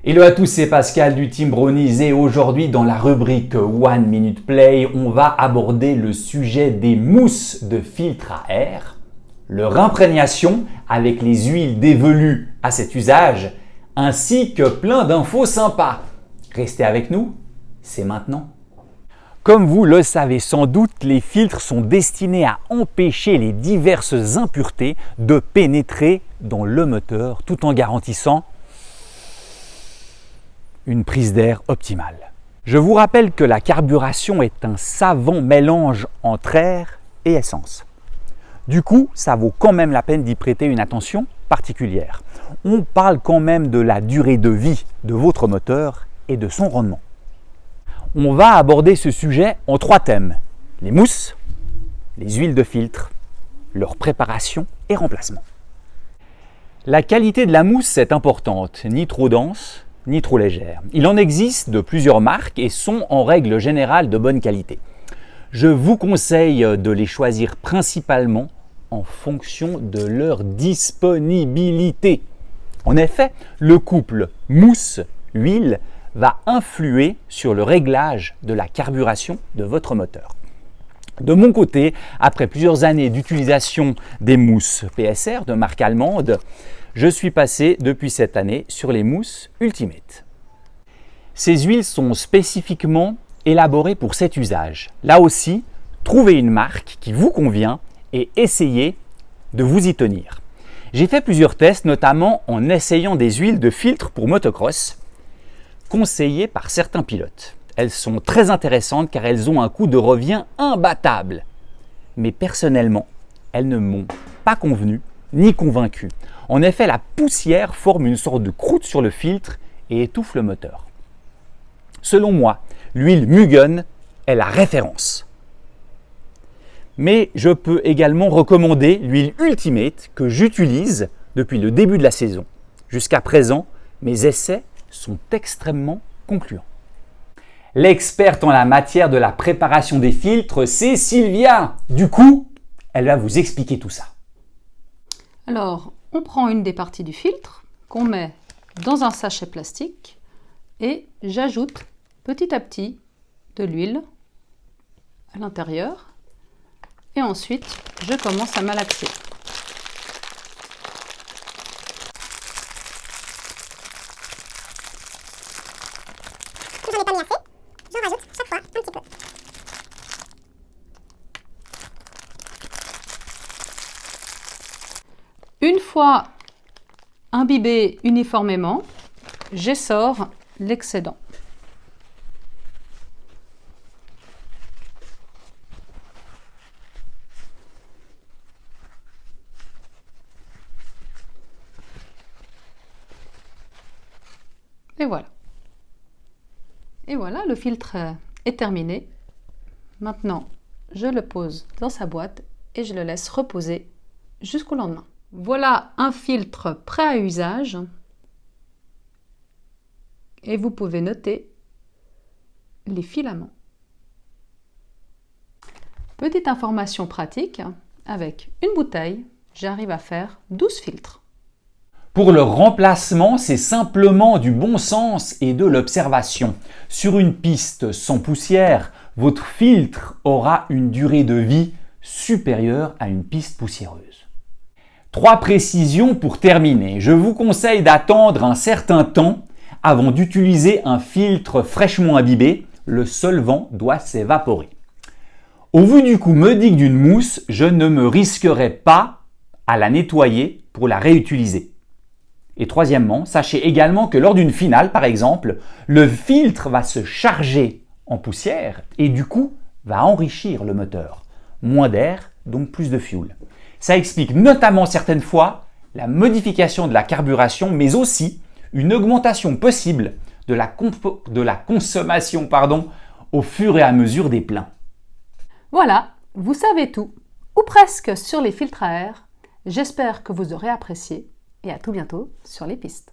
Hello à tous, c'est Pascal du Team Brownies et aujourd'hui dans la rubrique One Minute Play, on va aborder le sujet des mousses de filtre à air, leur imprégnation avec les huiles dévolues à cet usage, ainsi que plein d'infos sympas. Restez avec nous, c'est maintenant. Comme vous le savez sans doute, les filtres sont destinés à empêcher les diverses impuretés de pénétrer dans le moteur tout en garantissant une prise d'air optimale. Je vous rappelle que la carburation est un savant mélange entre air et essence. Du coup, ça vaut quand même la peine d'y prêter une attention particulière. On parle quand même de la durée de vie de votre moteur et de son rendement. On va aborder ce sujet en 3 thèmes: les mousses, les huiles de filtre, leur préparation et remplacement. La qualité de la mousse est importante, ni trop dense, ni trop légère. Il en existe de plusieurs marques et sont en règle générale de bonne qualité. Je vous conseille de les choisir principalement en fonction de leur disponibilité. En effet, le couple mousse-huile va influer sur le réglage de la carburation de votre moteur. De mon côté, après plusieurs années d'utilisation des mousses PSR de marque allemande, je suis passé depuis cette année sur les mousses Ultimate. Ces huiles sont spécifiquement élaborées pour cet usage. Là aussi, trouvez une marque qui vous convient et essayez de vous y tenir. J'ai fait plusieurs tests, notamment en essayant des huiles de filtre pour motocross, conseillées par certains pilotes. Elles sont très intéressantes car elles ont un coût de revient imbattable. Mais personnellement, elles ne m'ont pas convenu ni convaincu. En effet, la poussière forme une sorte de croûte sur le filtre et étouffe le moteur. Selon moi, l'huile Mugen est la référence. Mais je peux également recommander l'huile Ultimate que j'utilise depuis le début de la saison. Jusqu'à présent, mes essais sont extrêmement concluants. L'experte en la matière de la préparation des filtres, c'est Sylvia. Du coup, elle va vous expliquer tout ça. Alors, on prend une des parties du filtre qu'on met dans un sachet plastique et j'ajoute petit à petit de l'huile à l'intérieur et ensuite je commence à malaxer. J'en ai pas mis assez, j'en rajoute chaque fois un petit peu. Une fois imbibé uniformément, j'essore l'excédent. Et voilà. Et voilà, le filtre est terminé. Maintenant, je le pose dans sa boîte et je le laisse reposer jusqu'au lendemain. Voilà un filtre prêt à usage et vous pouvez noter les filaments. Petite information pratique, avec une bouteille, j'arrive à faire 12 filtres. Pour le remplacement, c'est simplement du bon sens et de l'observation. Sur une piste sans poussière, votre filtre aura une durée de vie supérieure à une piste poussiéreuse. 3 précisions pour terminer. Je vous conseille d'attendre un certain temps avant d'utiliser un filtre fraîchement imbibé. Le solvant doit s'évaporer. Au vu du coût modique d'une mousse, je ne me risquerai pas à la nettoyer pour la réutiliser. Et troisièmement, sachez également que lors d'une finale, par exemple, le filtre va se charger en poussière et du coup va enrichir le moteur. Moins d'air, donc plus de fuel. Ça explique notamment certaines fois la modification de la carburation, mais aussi une augmentation possible de la consommation au fur et à mesure des pleins. Voilà, vous savez tout, ou presque, sur les filtres à air. J'espère que vous aurez apprécié et à tout bientôt sur les pistes.